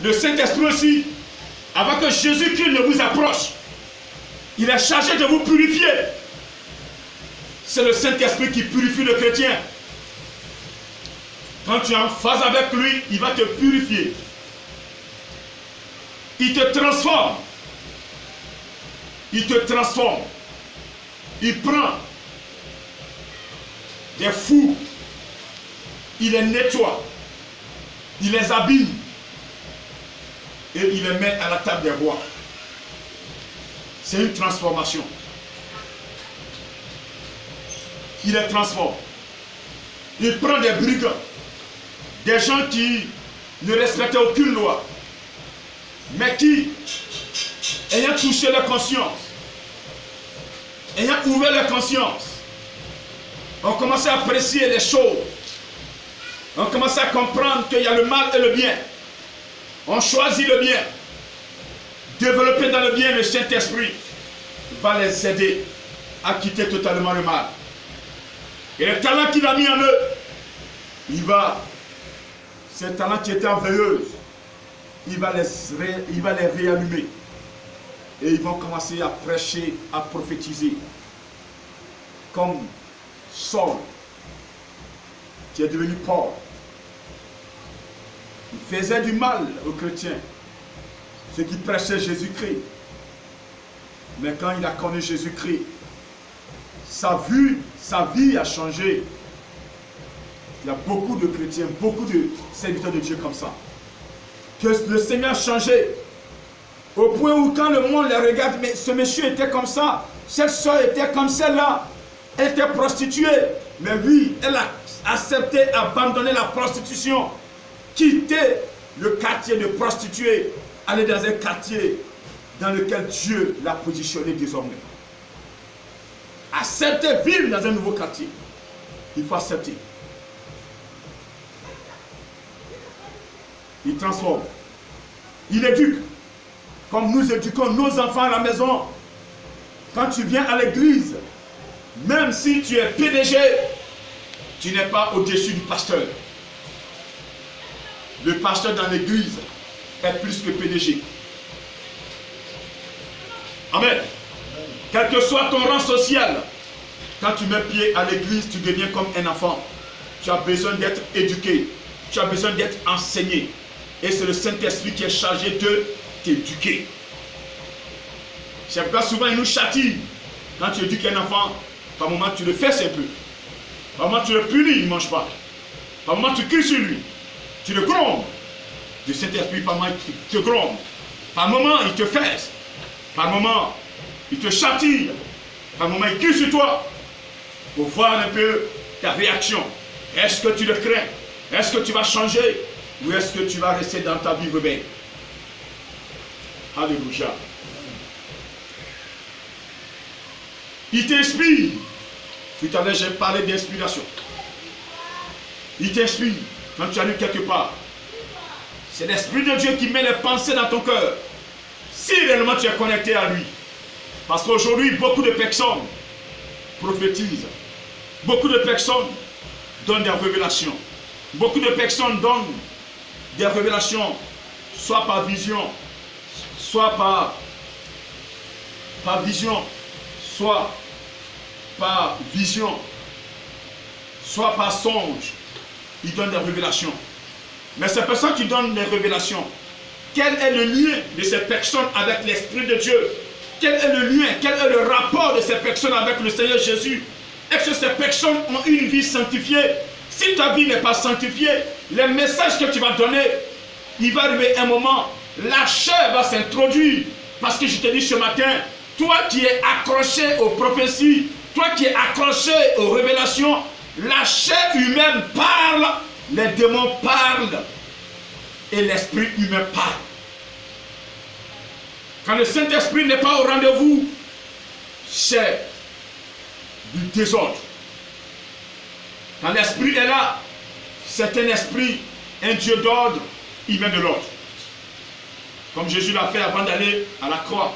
Le Saint-Esprit aussi, avant que Jésus-Christ ne vous approche, il est chargé de vous purifier. C'est le Saint-Esprit qui purifie le chrétien. Quand tu es en phase avec lui, il va te purifier. Il te transforme. Il te transforme. Il prend des fous. Il les nettoie. Il les habille. Et il les met à la table des rois. C'est une transformation. Il les transforme. Il prend des brigands. Des gens qui ne respectaient aucune loi. Mais qui, ayant touché leur conscience, ayant ouvert leur conscience, ont commencé à apprécier les choses. On commence à comprendre qu'il y a le mal et le bien. On choisit le bien. Développer dans le bien, le Saint-Esprit va les aider à quitter totalement le mal. Et le talent qu'il a mis en eux, ces talents qui étaient en veilleuse, il va les réallumer. Et ils vont commencer à prêcher, à prophétiser. Comme Saul, qui est devenu Paul. Il faisait du mal aux chrétiens, ceux qui prêchaient Jésus-Christ. Mais quand il a connu Jésus-Christ, sa vie a changé. Il y a beaucoup de chrétiens, beaucoup de serviteurs de Dieu comme ça. Que le Seigneur a changé. Au point où quand le monde les regarde, mais ce monsieur était comme ça, cette soeur était comme celle-là, elle était prostituée. Mais oui, elle a accepté, abandonner la prostitution, quitter le quartier de prostituées, aller dans un quartier dans lequel Dieu l'a positionné désormais. Accepter vivre dans un nouveau quartier. Il faut accepter. Il transforme. Il éduque. Comme nous éduquons nos enfants à la maison. Quand tu viens à l'église, même si tu es PDG, tu n'es pas au-dessus du pasteur. Le pasteur dans l'église est plus que PDG. Amen. Quel que soit ton rang social, quand tu mets pied à l'église, tu deviens comme un enfant. Tu as besoin d'être éduqué. Tu as besoin d'être enseigné. Et c'est le Saint-Esprit qui est chargé de t'éduquer. C'est pourquoi souvent il nous châtie. Quand tu éduques un enfant, par moment tu le fesses un peu. Par moment tu le punis, il ne mange pas. Par moment tu cries sur lui. Tu le grondes. Le Saint-Esprit, par moment il te gronde. Par moment il te fesse. Par moment il te châtie. Par moment il crie sur toi. Pour voir un peu ta réaction. Est-ce que tu le crains? Est-ce que tu vas changer? Ou est-ce que tu vas rester dans ta vie rebelle? Alléluia. Il t'inspire. Tout à l'heure, j'ai parlé d'inspiration. Il t'inspire quand tu as lu quelque part. C'est l'Esprit de Dieu qui met les pensées dans ton cœur. Si réellement tu es connecté à lui. Parce qu'aujourd'hui, beaucoup de personnes prophétisent. Beaucoup de personnes donnent des révélations. Beaucoup de personnes donnent des révélations, soit par vision, soit par vision, soit par vision, soit par songe. Ils donnent des révélations. Mais ces personnes qui donnent des révélations, quel est le lien de ces personnes avec l'Esprit de Dieu? Quel est le lien, quel est le rapport de ces personnes avec le Seigneur Jésus? Est-ce que ces personnes ont une vie sanctifiée? Si ta vie n'est pas sanctifiée, les messages que tu vas donner, il va arriver un moment, la chair va s'introduire. Parce que je te dis ce matin, toi qui es accroché aux prophéties, toi qui es accroché aux révélations, la chair humaine parle, les démons parlent et l'esprit humain parle. Quand le Saint-Esprit n'est pas au rendez-vous, c'est du désordre. Quand l'esprit est là, c'est un esprit, un Dieu d'ordre, il met de l'ordre. Comme Jésus l'a fait avant d'aller à la croix.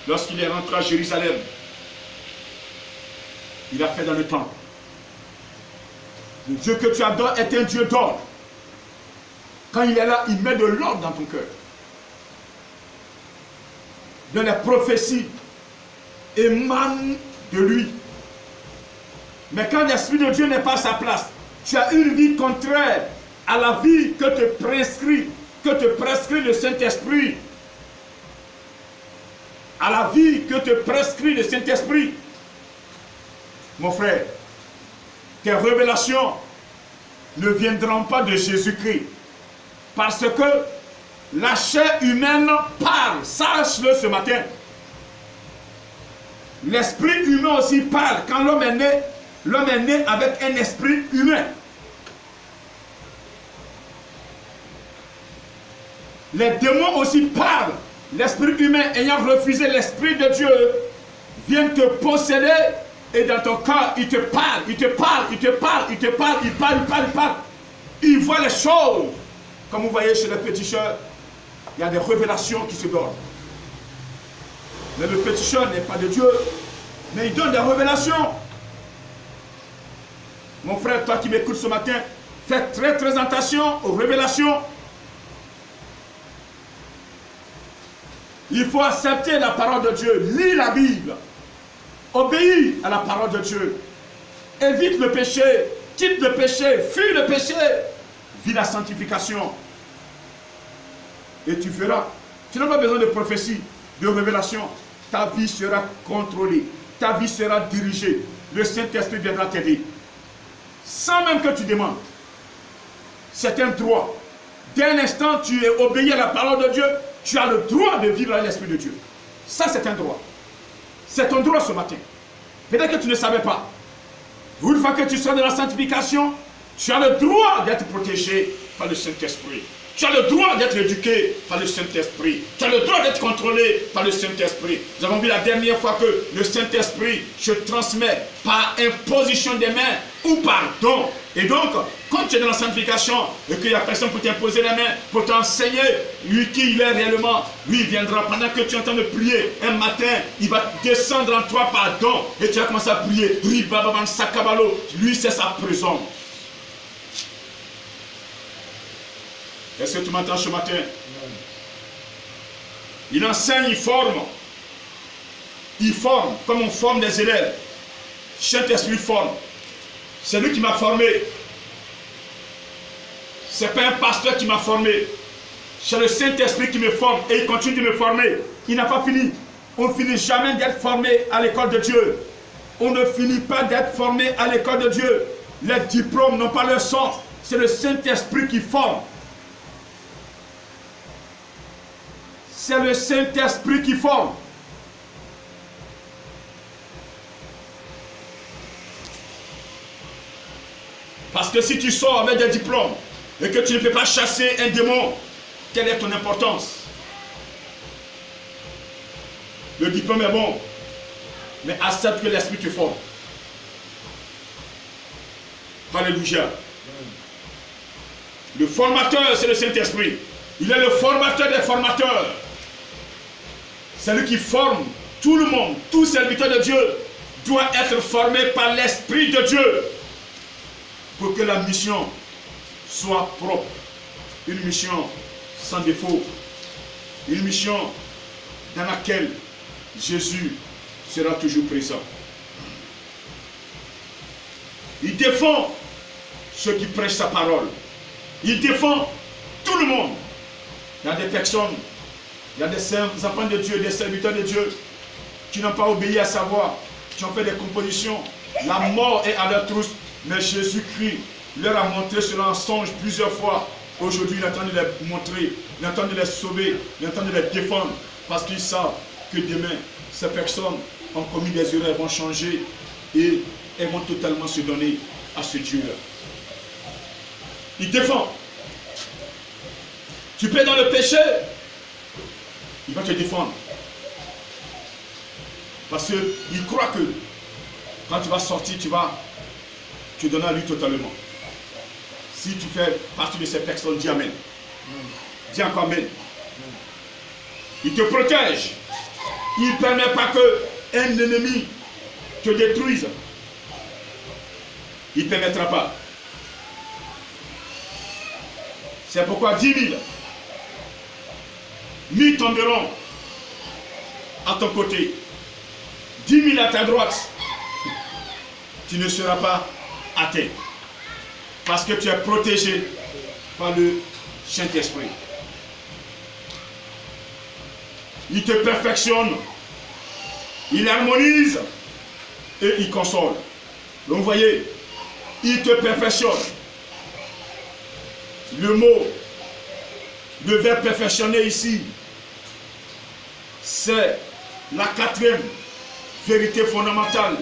Lorsqu'il est rentré à Jérusalem, il a fait dans le temple. Le Dieu que tu adores est un Dieu d'ordre. Quand il est là, il met de l'ordre dans ton cœur. De les prophéties émanent de lui. Mais quand l'Esprit de Dieu n'est pas à sa place, tu as une vie contraire à la vie que te prescrit le Saint-Esprit. À la vie que te prescrit le Saint-Esprit. Mon frère, tes révélations ne viendront pas de Jésus-Christ. Parce que la chair humaine parle. Sache-le ce matin. L'esprit humain aussi parle. Quand l'homme est né avec un esprit humain. Les démons aussi parlent. L'esprit humain ayant refusé l'Esprit de Dieu vient te posséder et dans ton cœur, il te parle, il te parle, il te parle, il te parle, il parle, il parle, il parle. Il voit les choses. Comme vous voyez chez les péticheurs, il y a des révélations qui se donnent. Mais le péticheur n'est pas de Dieu, mais il donne des révélations. Mon frère, toi qui m'écoutes ce matin, fais très très attention aux révélations. Il faut accepter la parole de Dieu. Lis la Bible. Obéis à la parole de Dieu. Évite le péché. Quitte le péché. Fuis le péché. Vis la sanctification. Et tu verras. Tu n'as pas besoin de prophétie, de révélation. Ta vie sera contrôlée. Ta vie sera dirigée. Le Saint-Esprit viendra t'aider. Sans même que tu demandes. C'est un droit. Dès l'instant tu es obéi à la parole de Dieu, tu as le droit de vivre avec l'Esprit de Dieu. Ça, c'est un droit. C'est ton droit ce matin. Peut-être que tu ne savais pas. Une fois que tu seras dans la sanctification, tu as le droit d'être protégé par le Saint-Esprit. Tu as le droit d'être éduqué par le Saint-Esprit. Tu as le droit d'être contrôlé par le Saint-Esprit. Nous avons vu la dernière fois que le Saint-Esprit se transmet par imposition des mains ou par don. Et donc, quand tu es dans la sanctification et qu'il n'y a personne pour t'imposer les mains, pour t'enseigner, lui qui il est réellement, lui il viendra pendant que tu es en train de prier. Un matin, il va descendre en toi par don et tu vas commencer à prier. Lui, c'est sa présence. Est-ce que tu m'entends ce matin? Il enseigne, il forme. Il forme, comme on forme des élèves. Saint-Esprit forme. C'est lui qui m'a formé. Ce n'est pas un pasteur qui m'a formé. C'est le Saint-Esprit qui me forme. Et il continue de me former. Il n'a pas fini. On ne finit jamais d'être formé à l'école de Dieu. On ne finit pas d'être formé à l'école de Dieu. Les diplômes n'ont pas leur sens. C'est le Saint-Esprit qui forme. C'est le Saint-Esprit qui forme. Parce que si tu sors avec des diplômes et que tu ne peux pas chasser un démon, quelle est ton importance? Le diplôme est bon, mais accepte que l'Esprit te forme. Alléluia. Le formateur, c'est le Saint-Esprit. Il est le formateur des formateurs. C'est lui qui forme tout le monde. Tout serviteur de Dieu doit être formé par l'Esprit de Dieu pour que la mission soit propre. Une mission sans défaut. Une mission dans laquelle Jésus sera toujours présent. Il défend ceux qui prêchent sa parole. Il défend tout le monde. Il y a des personnes, il y a des enfants de Dieu, des serviteurs de Dieu qui n'ont pas obéi à sa voix, qui ont fait des compositions. La mort est à leur trousse, mais Jésus-Christ leur a montré cela en songe plusieurs fois. Aujourd'hui, il est en train de les montrer, il est en train de les sauver, il est en train de les défendre, parce qu'ils savent que demain, ces personnes ont commis des erreurs, vont changer et elles vont totalement se donner à ce Dieu-là. Il défend. Tu peux être dans le péché, il va te défendre. Parce qu'il croit que quand tu vas sortir, tu vas te donner à lui totalement. Si tu fais partie de ces personnes, dis Amen. Dis encore Amen. Il te protège. Il ne permet pas qu'un ennemi te détruise. Il ne permettra pas. C'est pourquoi 10 000, 1000 tomberont à ton côté, 10 000 à ta droite. Tu ne seras pas atteint. Parce que tu es protégé par le Saint-Esprit. Il te perfectionne, il harmonise et il console. Donc vous voyez, il te perfectionne. Le mot, le verbe perfectionner ici, c'est la quatrième vérité fondamentale.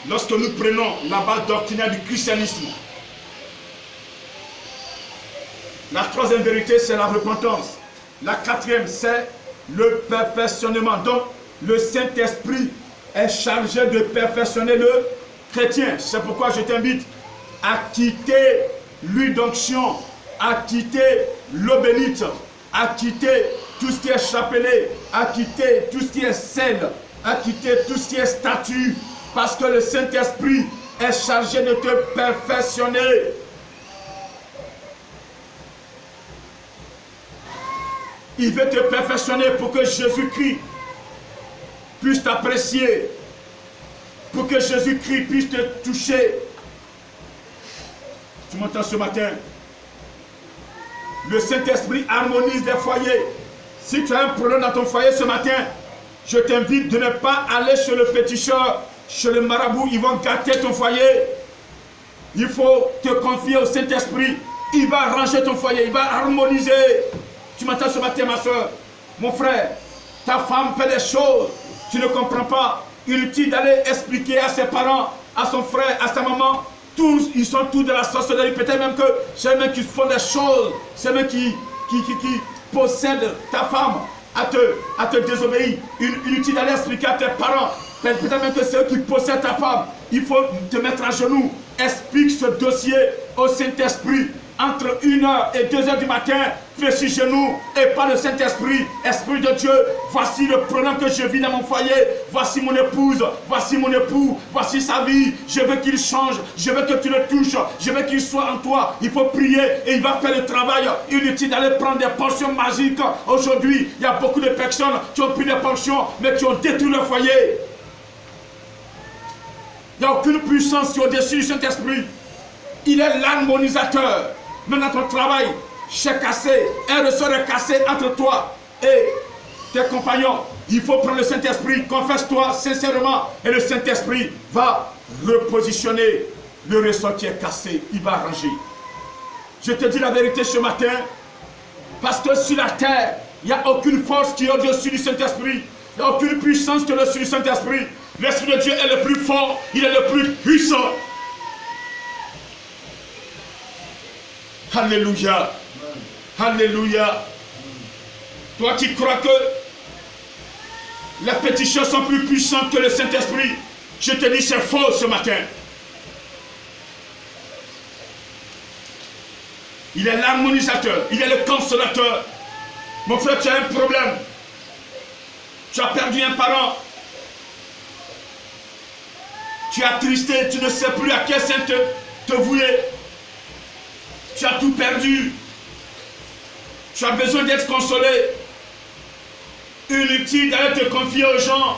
Lorsque nous prenons la base doctrinale du christianisme, la troisième vérité, c'est la repentance. La quatrième, c'est le perfectionnement. Donc, le Saint-Esprit est chargé de perfectionner le chrétien. C'est pourquoi je t'invite à quitter l'huile d'onction, à quitter l'eau bénite, à quitter tout ce qui est chapelet, à quitter tout ce qui est sel, à quitter tout ce qui est statut, parce que le Saint-Esprit est chargé de te perfectionner. Il veut te perfectionner pour que Jésus-Christ puisse t'apprécier, pour que Jésus-Christ puisse te toucher. Tu m'entends ce matin? Le Saint-Esprit harmonise les foyers. Si tu as un problème dans ton foyer ce matin, je t'invite de ne pas aller chez le féticheur, chez le marabout. Ils vont gâter ton foyer. Il faut te confier au Saint-Esprit. Il va arranger ton foyer, il va harmoniser. Tu m'entends ce matin, ma soeur? Mon frère, ta femme fait des choses, tu ne comprends pas. Inutile d'aller expliquer à ses parents, à son frère, à sa maman. Tous, ils sont tous de la sorcellerie. Peut-être même que c'est eux qui font des choses. C'est eux qui possèdent ta femme à te désobéir. Inutile d'aller expliquer à tes parents. Peut-être même que c'est eux qui possèdent ta femme. Il faut te mettre à genoux. Explique ce dossier au Saint-Esprit. Entre 1h et 2h du matin, fléchis genoux et par le Saint-Esprit. Esprit de Dieu, voici le problème que je vis dans mon foyer. Voici mon épouse, voici mon époux, voici sa vie. Je veux qu'il change, je veux que tu le touches, je veux qu'il soit en toi. Il faut prier et il va faire le travail. Inutile d'aller prendre des portions magiques. Aujourd'hui, il y a beaucoup de personnes qui ont pris des portions, mais qui ont détruit le foyer. Il n'y a aucune puissance qui est au-dessus du Saint-Esprit. Il est l'harmonisateur. Même dans ton travail, c'est cassé, un ressort est cassé entre toi et tes compagnons. Il faut prendre le Saint-Esprit, confesse-toi sincèrement et le Saint-Esprit va repositionner le ressort qui est cassé, il va arranger. Je te dis la vérité ce matin, parce que sur la terre, il n'y a aucune force qui est au-dessus du Saint-Esprit, il n'y a aucune puissance qui est au-dessus du Saint-Esprit. L'Esprit de Dieu est le plus fort, il est le plus puissant. Alléluia. Alléluia. Toi qui crois que les pétitions sont plus puissantes que le Saint-Esprit, je te dis c'est faux ce matin. Il est l'harmonisateur, il est le consolateur. Mon frère, tu as un problème. Tu as perdu un parent. Tu es attristé, tu ne sais plus à quel saint te vouer. Tu as tout perdu. Tu as besoin d'être consolé. Inutile d'aller te confier aux gens.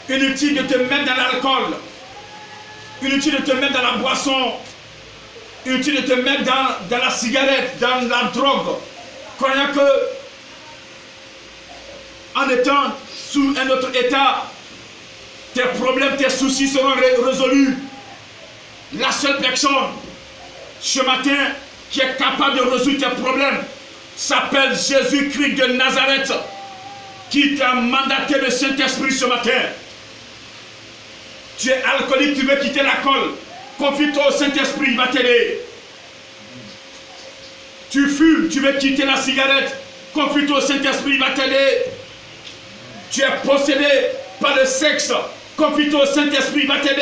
Inutile de te mettre dans l'alcool. Inutile de te mettre dans la boisson. Inutile de te mettre dans la cigarette, dans la drogue. Croyant que, en étant sous un autre état, tes problèmes, tes soucis seront résolus. La seule personne ce matin qui est capable de résoudre tes problèmes s'appelle Jésus-Christ de Nazareth, qui t'a mandaté le Saint-Esprit ce matin. Tu es alcoolique, tu veux quitter l'alcool, confie-toi au Saint-Esprit, il va t'aider. Tu fumes, tu veux quitter la cigarette, confie-toi au Saint-Esprit, il va t'aider. Tu es possédé par le sexe, confie-toi au Saint-Esprit, il va t'aider.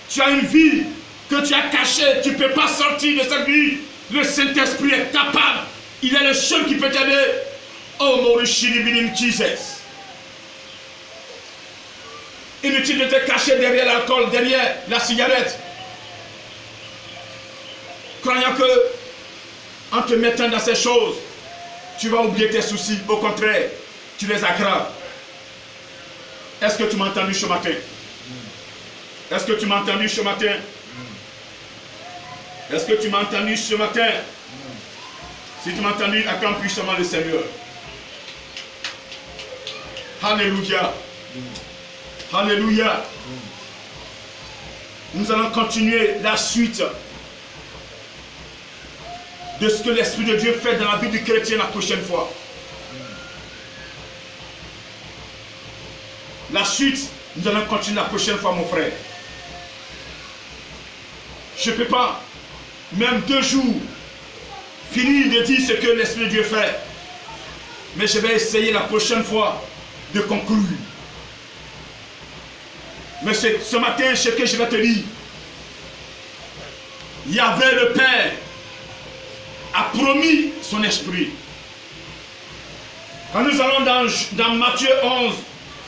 Tu as une vie que tu as cachée, tu ne peux pas sortir de cette vie. Le Saint-Esprit est capable, il est le seul qui peut t'aider. Oh mon Jesus. Inutile de te cacher derrière l'alcool, derrière la cigarette. croyant que en te mettant dans ces choses, tu vas oublier tes soucis. Au contraire, tu les aggraves. Est-ce que tu m'as entendu ce matin? Est-ce que tu m'as entendu ce matin? Est-ce que tu m'as entendu ce matin? Si tu m'as entendu, acclame puissamment le Seigneur. Alléluia. Alléluia. Nous allons continuer la suite de ce que l'Esprit de Dieu fait dans la vie du chrétien la prochaine fois. La suite, nous allons continuer la prochaine fois, mon frère. Je ne peux pas, même 2 jours, finir de dire ce que l'Esprit de Dieu fait. Mais je vais essayer la prochaine fois de conclure. Mais ce matin, ce que je vais te dire, Yahvé le Père a promis son esprit. Quand nous allons dans Matthieu 11,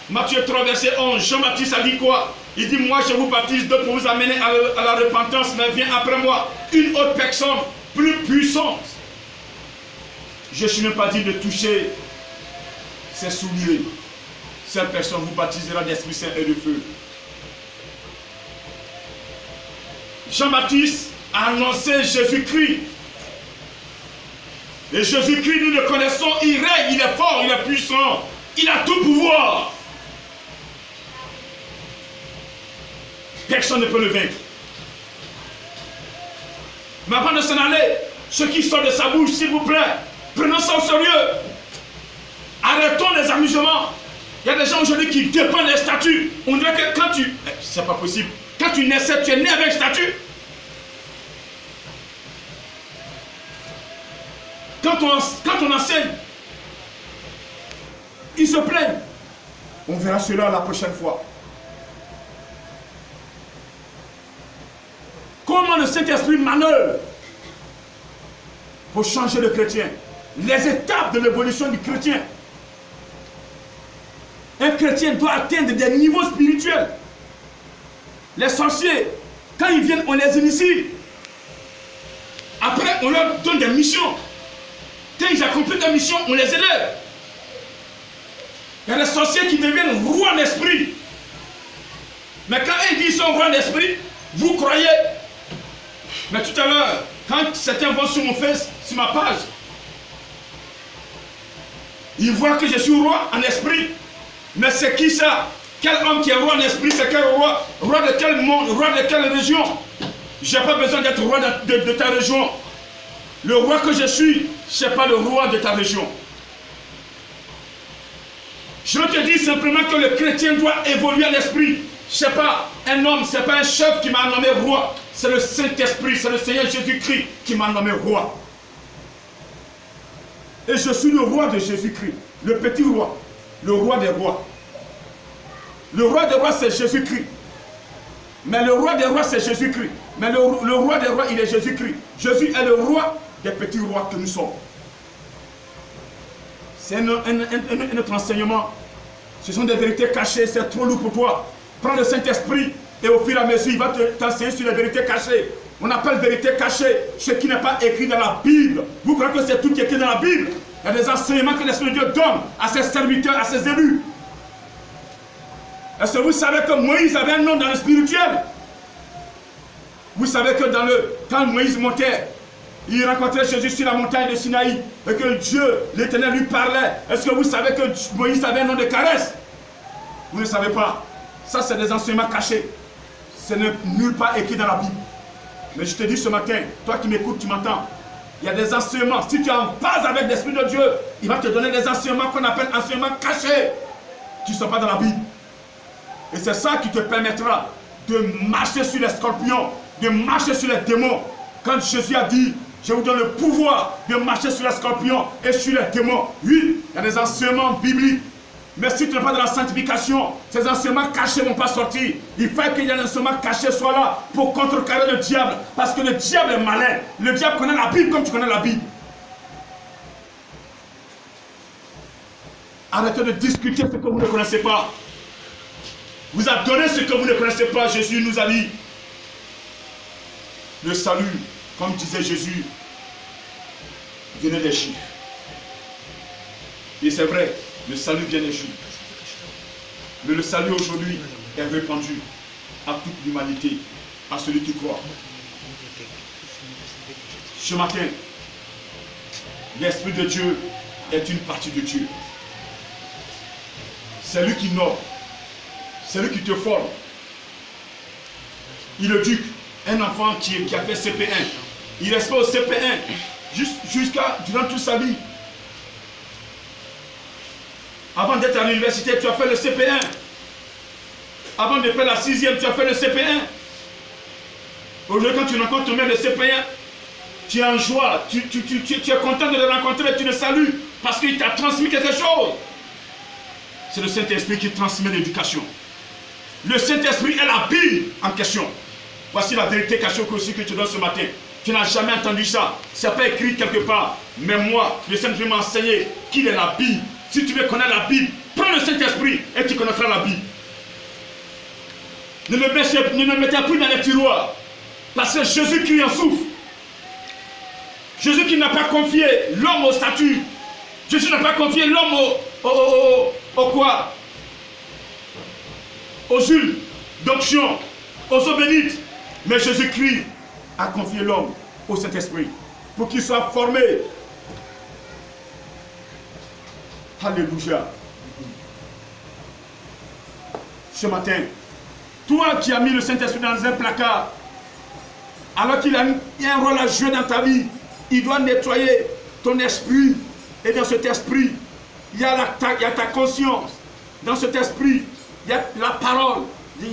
Matthieu 3, verset 11, Jean-Baptiste a dit quoi? Il dit, moi je vous baptise d'eau pour vous amener à la repentance, mais vient après moi une autre personne plus puissante. Je ne suis même pas dit de toucher ses souliers. Cette personne vous baptisera d'Esprit Saint et de feu. Jean-Baptiste a annoncé Jésus-Christ. Et Jésus-Christ, nous le connaissons, il règne, il est fort, il est puissant, il a tout pouvoir. Personne ne peut le vaincre. Mais avant de s'en aller, ce qui sort de sa bouche, s'il vous plaît, prenons ça au sérieux. Arrêtons les amusements. Il y a des gens aujourd'hui qui dépendent des statuts. On dirait que quand tu... C'est pas possible. Quand tu naissais, tu es né avec un statut. Quand on enseigne, ils se plaignent. On verra cela la prochaine fois. Comment le Saint-Esprit manœuvre pour changer le chrétien. Les étapes de l'évolution du chrétien. Un chrétien doit atteindre des niveaux spirituels. Les sorciers, quand ils viennent, on les initie. Après, on leur donne des missions. Quand ils accomplissent des missions, on les élève. Il y a des sorciers qui deviennent rois d'esprit. Mais quand ils disent qu'ils sont rois d'esprit, vous croyez. Mais tout à l'heure, quand certains vont sur mon face, sur ma page, ils voient que je suis roi en esprit. Mais c'est qui ça? Quel homme qui est roi en esprit? C'est quel roi? Roi de quel monde? Roi de quelle région? Je n'ai pas besoin d'être roi de ta région. Le roi que je suis, ce n'est pas le roi de ta région. Je te dis simplement que le chrétien doit évoluer en esprit. Ce n'est pas un homme, ce n'est pas un chef qui m'a nommé roi. C'est le Saint-Esprit, c'est le Seigneur Jésus-Christ qui m'a nommé roi. Et je suis le roi de Jésus-Christ, le petit roi, le roi des rois. Le roi des rois, c'est Jésus-Christ. Mais le roi des rois, c'est Jésus-Christ. Mais le roi des rois, il est Jésus-Christ. Jésus est le roi des petits rois que nous sommes. C'est un autre enseignement. Ce sont des vérités cachées, c'est trop lourd pour toi. Prends le Saint-Esprit et au fur et à mesure, il va t'enseigner sur les vérités cachées. On appelle vérité cachée ce qui n'est pas écrit dans la Bible. Vous croyez que c'est tout qui est écrit dans la Bible? Il y a des enseignements que l'Esprit de Dieu donne à ses serviteurs, à ses élus. Est-ce que vous savez que Moïse avait un nom dans le spirituel? Vous savez que quand Moïse montait, il rencontrait Jésus sur la montagne de Sinaï et que Dieu, l'Éternel, lui parlait. Est-ce que vous savez que Moïse avait un nom de caresse? Vous ne savez pas. Ça, c'est des enseignements cachés. Ce n'est nulle part écrit dans la Bible. Mais je te dis ce matin, toi qui m'écoutes, tu m'entends. Il y a des enseignements. Si tu es en phase avec l'Esprit de Dieu, il va te donner des enseignements qu'on appelle enseignements cachés. Tu ne sont pas dans la Bible. Et c'est ça qui te permettra de marcher sur les scorpions, de marcher sur les démons. Quand Jésus a dit, je vous donne le pouvoir de marcher sur les scorpions et sur les démons. Oui, il y a des enseignements bibliques. Mais si tu n'es pas dans la sanctification, ces enseignements cachés ne vont pas sortir. Il faut qu'il y ait un enseignement caché soit là pour contrecarrer le diable. Parce que le diable est malin. Le diable connaît la Bible comme tu connais la Bible. Arrêtez de discuter ce que vous ne connaissez pas. Vous a donné ce que vous ne connaissez pas. Jésus nous a dit, le salut Comme disait Jésus, venez des Juifs. Et c'est vrai, le salut vient des Juifs. Mais le salut aujourd'hui est répandu à toute l'humanité, à celui qui croit. Ce matin, l'Esprit de Dieu est une partie de Dieu. C'est lui qui nomme, c'est lui qui te forme. Il éduque un enfant qui a fait CP1. Il reste pas au CP1 jusqu'à durant toute sa vie. Avant d'être à l'université, tu as fait le CP1. Avant de faire la 6e, tu as fait le CP1. Aujourd'hui, quand tu rencontres ton maître de CP1, tu es en joie, tu es content de le rencontrer, tu le salues parce qu'il t'a transmis quelque chose. C'est le Saint-Esprit qui transmet l'éducation. Le Saint-Esprit est la Bible en question. Voici la vérité cachée aussi que tu donnes ce matin. Tu n'as jamais entendu ça. Ça n'est pas écrit quelque part. Mais moi, le Saint-Esprit m'a enseigné qu'il est la Bible. Si tu veux connaître la Bible, prends le Saint-Esprit et tu connaîtras la Bible. Ne le mettez plus dans les tiroirs. Parce que Jésus-Christ en souffre. Jésus qui n'a pas confié l'homme au statut. Jésus n'a pas confié l'homme au quoi? Aux huiles d'onction, aux eaux bénites. Mais Jésus-Christ a confié l'homme au Saint-Esprit pour qu'il soit formé. Alléluia. Ce matin, toi qui as mis le Saint-Esprit dans un placard, alors qu'il a un rôle à jouer dans ta vie, il doit nettoyer ton esprit. Et dans cet esprit, il y a ta conscience. Dans cet esprit, il y a la parole.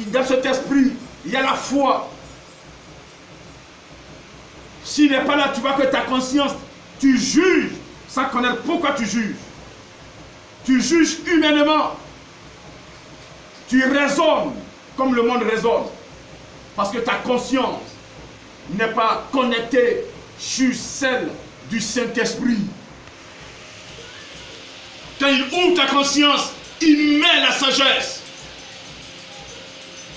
Dans cet esprit, il y a la foi. S'il n'est pas là, tu vois que ta conscience, tu juges sans connaître pourquoi tu juges. Tu juges humainement. Tu raisonnes comme le monde raisonne. Parce que ta conscience n'est pas connectée sur celle du Saint-Esprit. Quand il ouvre ta conscience, il met la sagesse.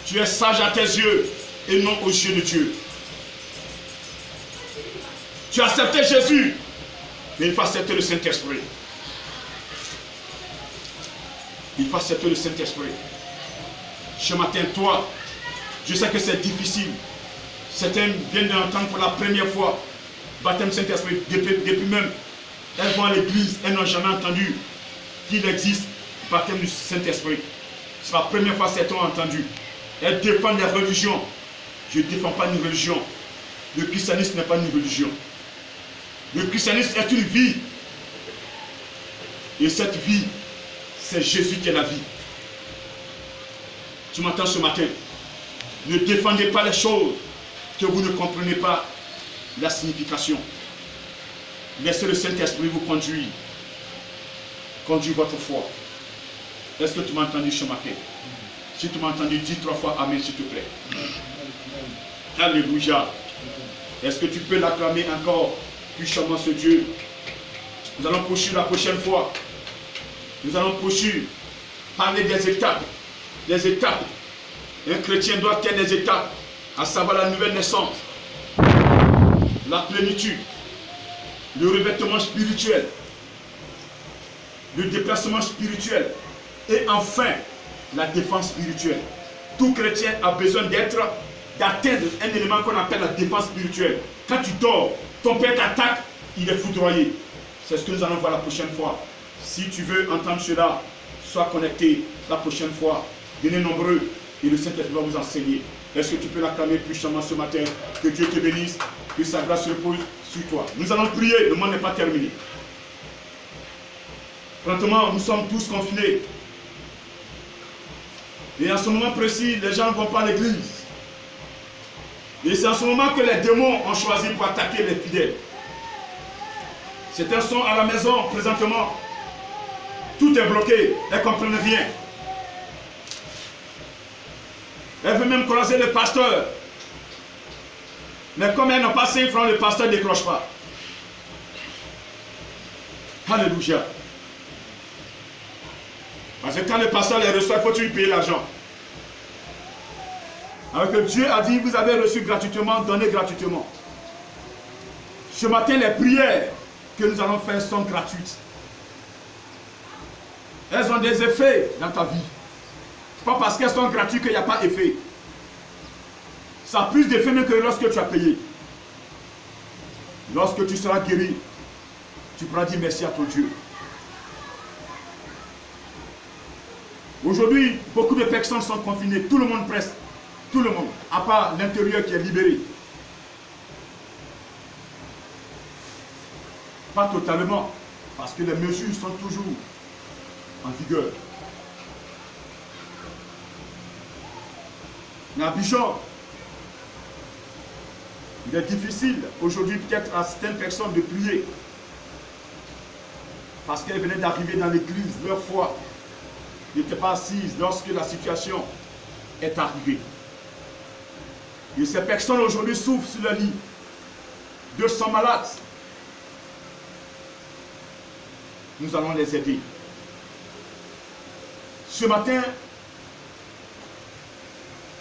Tu es sage à tes yeux et non aux yeux de Dieu. Tu as accepté Jésus, mais il faut accepter le Saint-Esprit. Il faut accepter le Saint-Esprit. Ce matin, toi, je sais que c'est difficile. Certains viennent d'entendre pour la première fois baptême Saint-Esprit. Depuis même, elles vont à l'église, elles n'ont jamais entendu qu'il existe baptême du Saint-Esprit. C'est la première fois qu'elles ont entendu. Elles défendent les religions. Je ne défends pas une religion. Le christianisme n'est pas une religion. Le christianisme est une vie. Et cette vie, c'est Jésus qui est la vie. Tu m'entends ce matin? Ne défendez pas les choses que vous ne comprenez pas la signification. Laissez le Saint-Esprit vous conduire. Conduire votre foi. Est-ce que tu m'as entendu ce matin? Si tu m'as entendu, dis 3 fois Amen s'il te plaît. Alléluia. Est-ce que tu peux l'acclamer encore puissamment ce Dieu? Nous allons poursuivre la prochaine fois. Nous allons poursuivre, parler des étapes. Des étapes. Un chrétien doit avoir des étapes, à savoir la nouvelle naissance, la plénitude, le revêtement spirituel, le déplacement spirituel et enfin la défense spirituelle. Tout chrétien a besoin d'atteindre un élément qu'on appelle la défense spirituelle. Quand tu dors, ton père t'attaque, il est foudroyé. C'est ce que nous allons voir la prochaine fois. Si tu veux entendre cela, sois connecté la prochaine fois. Venez nombreux et le Saint-Esprit va vous enseigner. Est-ce que tu peux l'acclamer puissamment ce matin? Que Dieu te bénisse, que sa grâce repose sur toi. Nous allons prier, le monde n'est pas terminé. Présentement, nous sommes tous confinés. Et en ce moment précis, les gens ne vont pas à l'église. Et c'est en ce moment que les démons ont choisi pour attaquer les fidèles. Certains sont à la maison présentement. Tout est bloqué. Elles ne comprennent rien. Elles veulent même croiser le pasteur. Mais comme elles n'ont pas 5 francs, le pasteur ne décroche pas. Alléluia. Parce que quand le pasteur les reçoit, il faut lui payer l'argent. Alors que Dieu a dit, vous avez reçu gratuitement, donnez gratuitement. Ce matin, les prières que nous allons faire sont gratuites. Elles ont des effets dans ta vie. Ce n'est pas parce qu'elles sont gratuites qu'il n'y a pas d'effet. Ça a plus d'effet que lorsque tu as payé. Lorsque tu seras guéri, tu pourras dire merci à ton Dieu. Aujourd'hui, beaucoup de personnes sont confinées. Tout le monde presque. Tout le monde. À part l'intérieur qui est libéré. Pas totalement. Parce que les mesures sont toujours en vigueur. Mais à Bichon, il est difficile aujourd'hui peut-être à certaines personnes de prier. Parce qu'elles venaient d'arriver dans l'église, leur foi n'était pas assise lorsque la situation est arrivée. Et ces personnes aujourd'hui souffrent sur le lit. 200 malades. Nous allons les aider. Ce matin,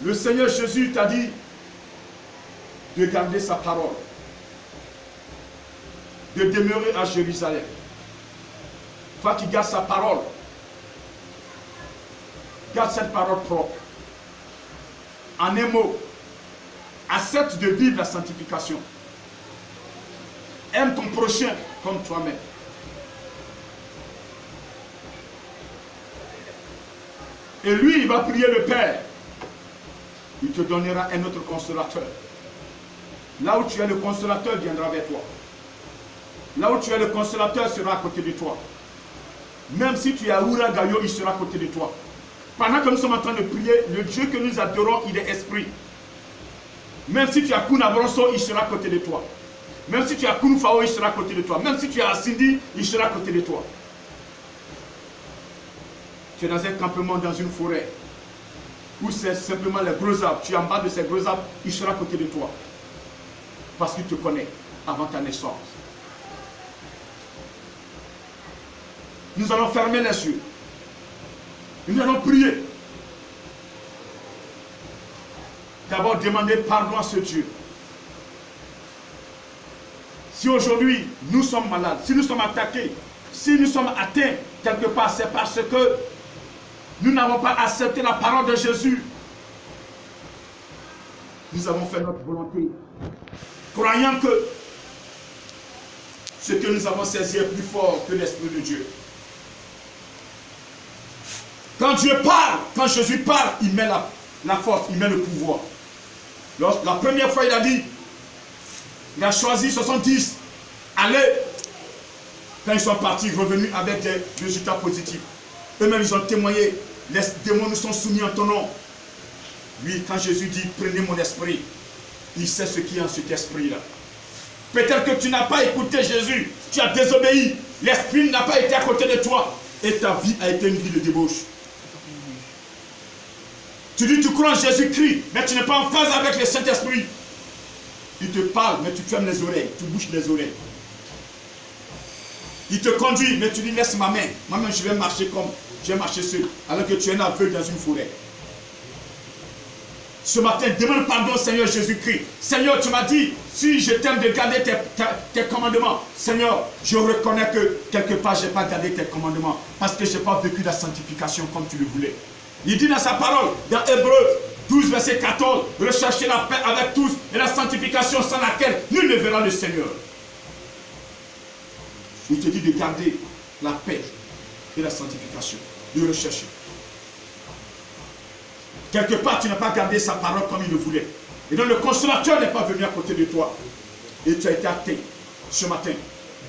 le Seigneur Jésus t'a dit de garder sa parole, de demeurer à Jérusalem. Toi qui gardes sa parole, garde cette parole propre. En un mot, accepte de vivre la sanctification. Aime ton prochain comme toi-même. Et lui, il va prier le Père. Il te donnera un autre consolateur. Là où tu es, le consolateur viendra vers toi. Là où tu es, le consolateur sera à côté de toi. Même si tu es à Ouragayo, il sera à côté de toi. Pendant que nous sommes en train de prier, le Dieu que nous adorons, il est esprit. Même si tu es à Kunabronso, il sera à côté de toi. Même si tu es à Kunfao, il sera à côté de toi. Même si tu es à Sindi, il sera à côté de toi. Tu es dans un campement, dans une forêt, où c'est simplement les gros arbres. Tu es en bas de ces gros arbres, il sera à côté de toi. Parce qu'il te connaît avant ta naissance. Nous allons fermer les yeux. Nous allons prier. D'abord, demander pardon à ce Dieu. Si aujourd'hui, nous sommes malades, si nous sommes attaqués, si nous sommes atteints quelque part, c'est parce que nous n'avons pas accepté la parole de Jésus. Nous avons fait notre volonté, croyant que ce que nous avons saisi est plus fort que l'Esprit de Dieu. Quand Dieu parle, quand Jésus parle, il met la force, il met le pouvoir. La première fois, il a dit, il a choisi 70, allez. Quand ils sont partis, revenus avec des résultats positifs. Eux-mêmes, ils ont témoigné, les démons nous sont soumis en ton nom. Oui, quand Jésus dit, prenez mon esprit, il sait ce qui est en cet esprit-là. Peut-être que tu n'as pas écouté Jésus, tu as désobéi, l'esprit n'a pas été à côté de toi, et ta vie a été une vie de débauche. Tu dis, tu crois en Jésus-Christ, mais tu n'es pas en phase avec le Saint-Esprit. Il te parle, mais tu fermes les oreilles, tu bouches les oreilles. Il te conduit, mais tu dis, laisse ma main. Moi-même, je vais marcher comme, je vais marcher seul, alors que tu es un aveugle dans une forêt. Ce matin, demande pardon au Seigneur Jésus-Christ. Seigneur, tu m'as dit, si je t'aime de garder tes commandements, Seigneur, je reconnais que quelque part, je n'ai pas gardé tes commandements, parce que je n'ai pas vécu la sanctification comme tu le voulais. Il dit dans sa parole, dans Hébreux 12, verset 14, recherchez la paix avec tous et la sanctification sans laquelle nul ne verra le Seigneur. Il te dit de garder la paix et la sanctification, de rechercher. Quelque part, tu n'as pas gardé sa parole comme il le voulait. Et donc le consolateur n'est pas venu à côté de toi. Et tu as été atteint ce matin.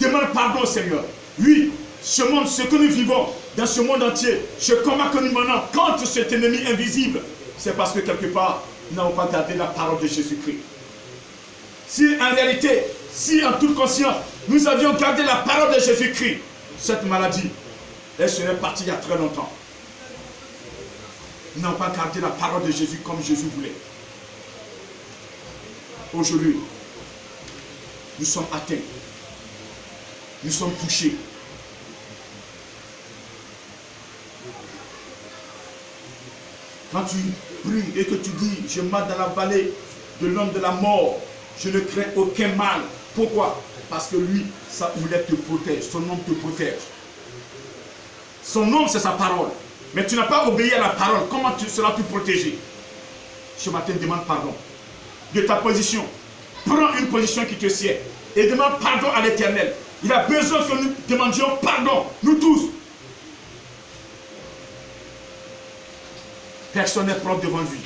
Demande pardon au Seigneur. Oui, ce monde, ce que nous vivons, dans ce monde entier, ce combat que nous menons contre cet ennemi invisible, c'est parce que quelque part, nous n'avons pas gardé la parole de Jésus-Christ. Si en réalité, si en toute conscience, nous avions gardé la parole de Jésus-Christ, cette maladie, elle serait partie il y a très longtemps. Nous n'avons pas gardé la parole de Jésus comme Jésus voulait. Aujourd'hui, nous sommes atteints. Nous sommes touchés. Quand tu pries et que tu dis, je marche dans la vallée de l'homme de la mort, je ne crains aucun mal, Pourquoi? Parce que lui, sa houlette te protège, son nom te protège. Son nom, c'est sa parole. Mais tu n'as pas obéi à la parole. Comment seras-tu protégé? Ce matin, demande pardon de ta position. Prends une position qui te sied et demande pardon à l'Éternel. Il a besoin que nous demandions pardon, nous tous. Personne n'est propre devant lui.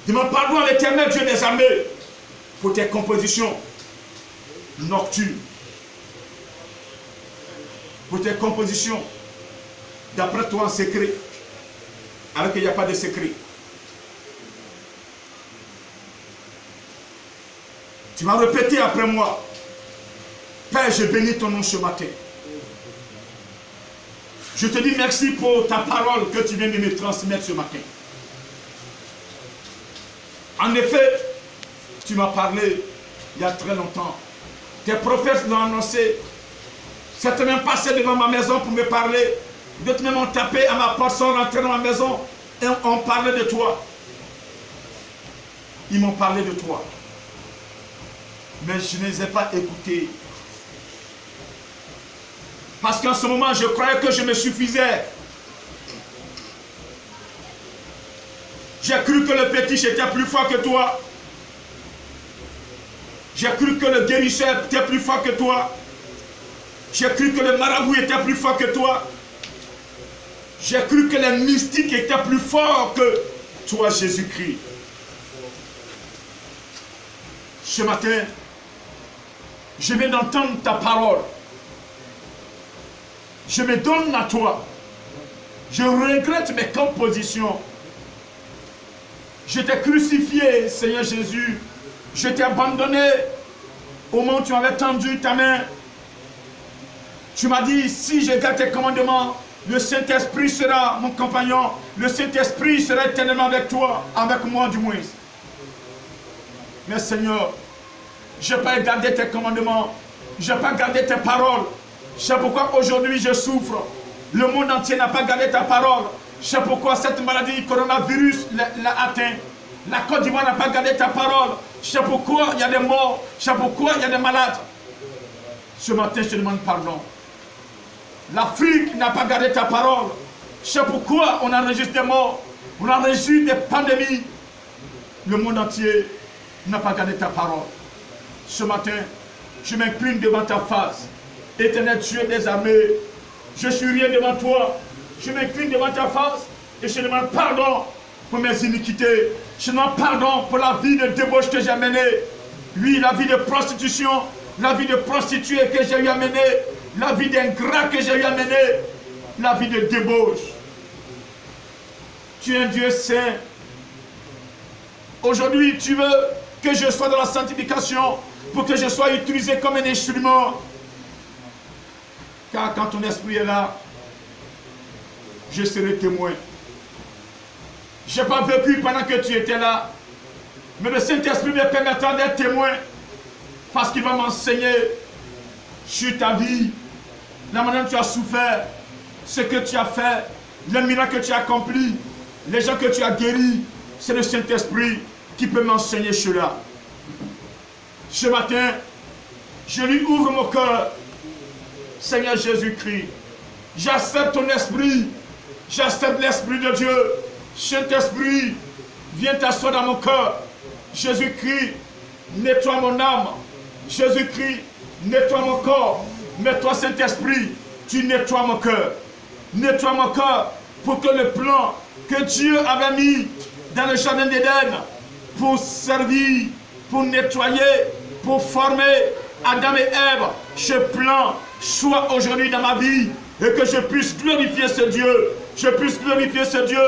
Demande pardon à l'Éternel, Dieu des armées, pour tes compositions nocturnes, pour tes compositions d'après toi en secret, alors qu'il n'y a pas de secret. Tu vas répéter après moi. Père, je bénis ton nom ce matin. Je te dis merci pour ta parole que tu viens de me transmettre ce matin. En effet, tu m'as parlé il y a très longtemps. Tes prophètes l'ont annoncé. Certains même passaient devant ma maison pour me parler. D'autres même ont tapé à ma porte sans rentrer dans ma maison et ont parlé de toi. Ils m'ont parlé de toi. Mais je ne les ai pas écoutés. Parce qu'en ce moment, je croyais que je me suffisais. J'ai cru que le fétiche était plus fort que toi. J'ai cru que le guérisseur était plus fort que toi. J'ai cru que le marabout était plus fort que toi. J'ai cru que les mystiques étaient plus forts que toi, Jésus-Christ. Ce matin, je viens d'entendre ta parole. Je me donne à toi. Je regrette mes compositions. Je t'ai crucifié, Seigneur Jésus. Je t'ai abandonné au moment où tu m'avais tendu ta main. Tu m'as dit, si je garde tes commandements, le Saint-Esprit sera mon compagnon. Le Saint-Esprit sera éternellement avec toi, avec moi du moins. Mais Seigneur, je n'ai pas gardé tes commandements. Je n'ai pas gardé tes paroles. C'est pourquoi aujourd'hui je souffre. Le monde entier n'a pas gardé ta parole. C'est pourquoi cette maladie, coronavirus, l'a atteint. La Côte d'Ivoire n'a pas gardé ta parole. C'est pourquoi il y a des morts. C'est pourquoi il y a des malades. Ce matin, je te demande pardon. L'Afrique n'a pas gardé ta parole. C'est pourquoi on enregistre des morts. On enregistre des pandémies. Le monde entier n'a pas gardé ta parole. Ce matin, je m'incline devant ta face. Éternel Dieu des armées, je suis rien devant toi. Je m'incline devant ta face et je demande pardon pour mes iniquités. Je demande pardon pour la vie de débauche que j'ai menée. Oui, la vie de prostitution, la vie de prostituée que j'ai eu à mener, la vie d'ingrat que j'ai eu à mener, la vie de débauche. Tu es un Dieu saint. Aujourd'hui, tu veux que je sois dans la sanctification pour que je sois utilisé comme un instrument. Car quand ton esprit est là, je serai témoin. Je n'ai pas vécu pendant que tu étais là, mais le Saint-Esprit me permettra d'être témoin parce qu'il va m'enseigner sur ta vie, la manière dont tu as souffert, ce que tu as fait, les miracles que tu as accomplis, les gens que tu as guéris. C'est le Saint-Esprit qui peut m'enseigner cela. Ce matin, je lui ouvre mon cœur. Seigneur Jésus-Christ, j'accepte ton esprit, j'accepte l'Esprit de Dieu. Saint-Esprit, viens t'asseoir dans mon cœur. Jésus-Christ, nettoie mon âme. Jésus-Christ, nettoie mon corps. Mais toi, Saint-Esprit, tu nettoies mon cœur. Nettoie mon cœur pour que le plan que Dieu avait mis dans le jardin d'Éden pour servir, pour nettoyer, pour former Adam et Ève, ce plan soit aujourd'hui dans ma vie et que je puisse glorifier ce Dieu. Je puisse glorifier ce Dieu.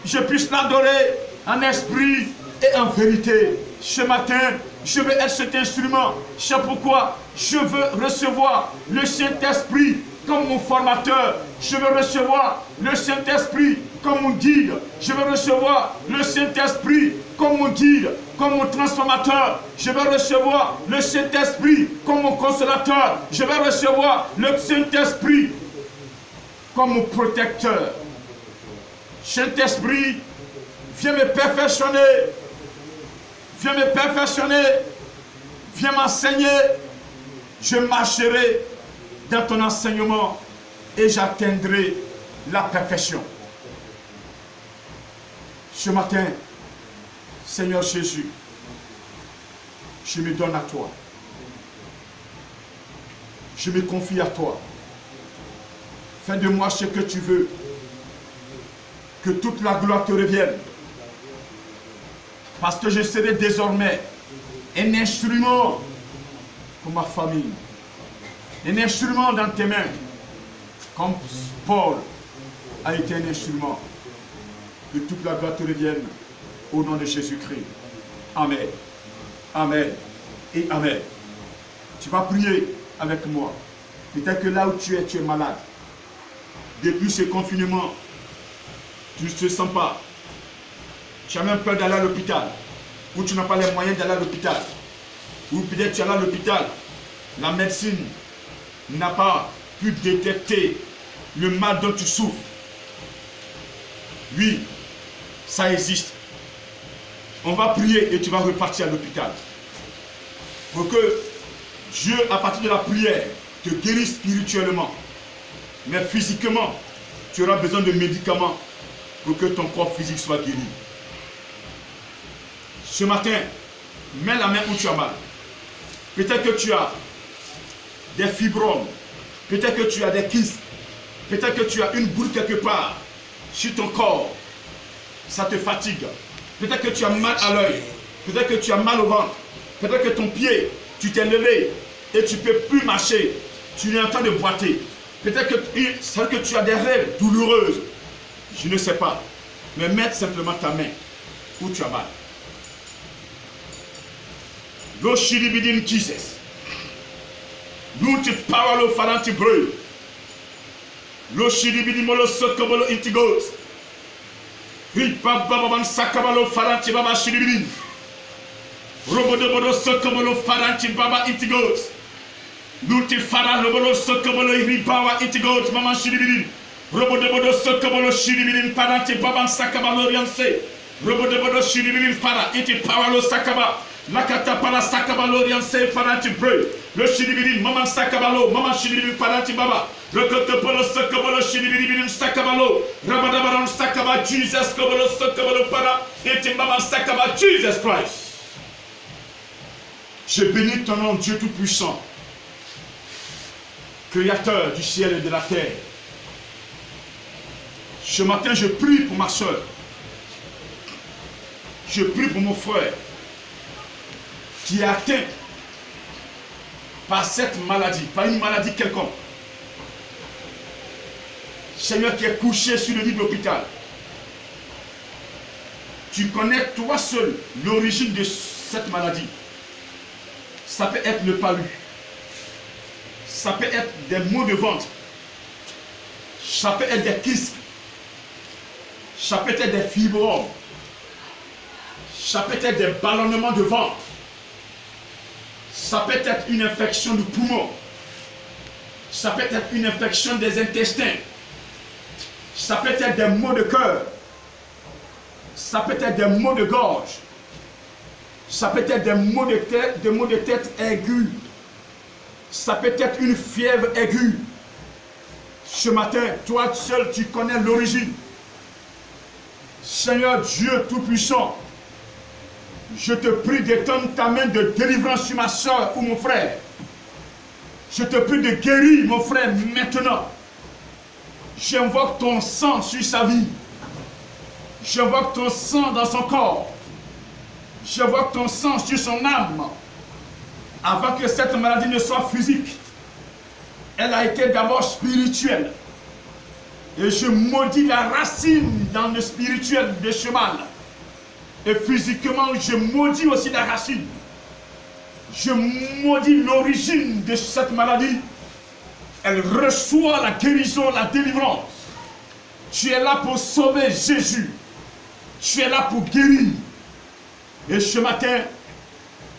Je puisse l'adorer en esprit et en vérité. Ce matin, je veux être cet instrument. C'est pourquoi je veux recevoir le Saint-Esprit comme mon formateur. Je veux recevoir le Saint-Esprit comme mon guide. Je veux recevoir le Saint-Esprit comme mon guide, comme mon transformateur. Je veux recevoir le Saint-Esprit comme mon consolateur. Je veux recevoir le Saint-Esprit comme mon protecteur. Saint-Esprit, viens me perfectionner. Viens me perfectionner. Viens m'enseigner. Je marcherai dans ton enseignement et j'atteindrai la perfection. Ce matin, Seigneur Jésus, je me donne à toi. Je me confie à toi. Fais de moi ce que tu veux. Que toute la gloire te revienne. Parce que je serai désormais un instrument pour ma famille. Un instrument dans tes mains. Comme Paul a été un instrument. Que toute la gloire te revienne au nom de Jésus-Christ. Amen. Amen. Et Amen. Tu vas prier avec moi. Peut-être que là où tu es malade. Depuis ce confinement, tu ne te sens pas. Tu as même peur d'aller à l'hôpital. Ou tu n'as pas les moyens d'aller à l'hôpital. Ou peut-être tu es allé à l'hôpital. La médecine n'a pas pu détecter le mal dont tu souffres. Oui, ça existe. On va prier et tu vas repartir à l'hôpital. Pour que Dieu, à partir de la prière, te guérisse spirituellement. Mais physiquement, tu auras besoin de médicaments pour que ton corps physique soit guéri. Ce matin, mets la main où tu as mal. Peut-être que tu as des fibromes. Peut-être que tu as des kystes. Peut-être que tu as une boule quelque part sur ton corps. Ça te fatigue. Peut-être que tu as mal à l'œil. Peut-être que tu as mal au ventre. Peut-être que ton pied, tu t'es levé et tu ne peux plus marcher. Tu es en train de boiter. Peut-être que tu as des rêves douloureuses. Je ne sais pas. Mais mets simplement ta main où tu as mal. Lo shiribidin Jesus. Nous te parlons faranti breu. Lo shiribidin molo sokobolo intigos. Ripa bababan sakabalo faranti baba shiribidin. Robodo bodo sokobolo faranti baba intigos. Nous te fara robolo sokobolo ripawa intigos mama shiribidin. Robodo bodo sokobolo shiribidin faranti baba sakabalo rianse. Robodo bodo shiribidin fara iti pawalo sakaba. Nakata para sakabalo rianse faranti breu. Le shiribidin mama sakabalo mama shiribidin faranti baba. Rokoto polo sokobolo shiribidin sakabalo. Rabadabaran sakaba Jesus kobolo sokobolo para iti mama sakaba Jesus Christ. Je bénis ton nom, Dieu Tout-Puissant, Créateur du ciel et de la terre. Ce matin, je prie pour ma soeur. Je prie pour mon frère qui est atteint par cette maladie, par une maladie quelconque. Seigneur, qui est couché sur le lit de l'hôpital. Tu connais toi seul l'origine de cette maladie. Ça peut être le palu. Ça peut être des maux de ventre. Ça peut être des kystes. Ça peut être des fibromes. Ça peut être des ballonnements de ventre. Ça peut être une infection du poumon. Ça peut être une infection des intestins. Ça peut être des maux de cœur. Ça peut être des maux de gorge. Ça peut être des maux de tête aigus. Ça peut être une fièvre aiguë. Ce matin, toi seul, tu connais l'origine. Seigneur Dieu Tout-Puissant, je te prie d'étendre ta main de délivrance sur ma soeur ou mon frère. Je te prie de guérir mon frère maintenant. J'invoque ton sang sur sa vie. J'invoque ton sang dans son corps. J'invoque ton sang sur son âme. Avant que cette maladie ne soit physique, elle a été d'abord spirituelle. Et je maudis la racine dans le spirituel de ce mal. Et physiquement, je maudis aussi la racine. Je maudis l'origine de cette maladie. Elle reçoit la guérison, la délivrance. Tu es là pour sauver Jésus. Tu es là pour guérir. Et ce matin,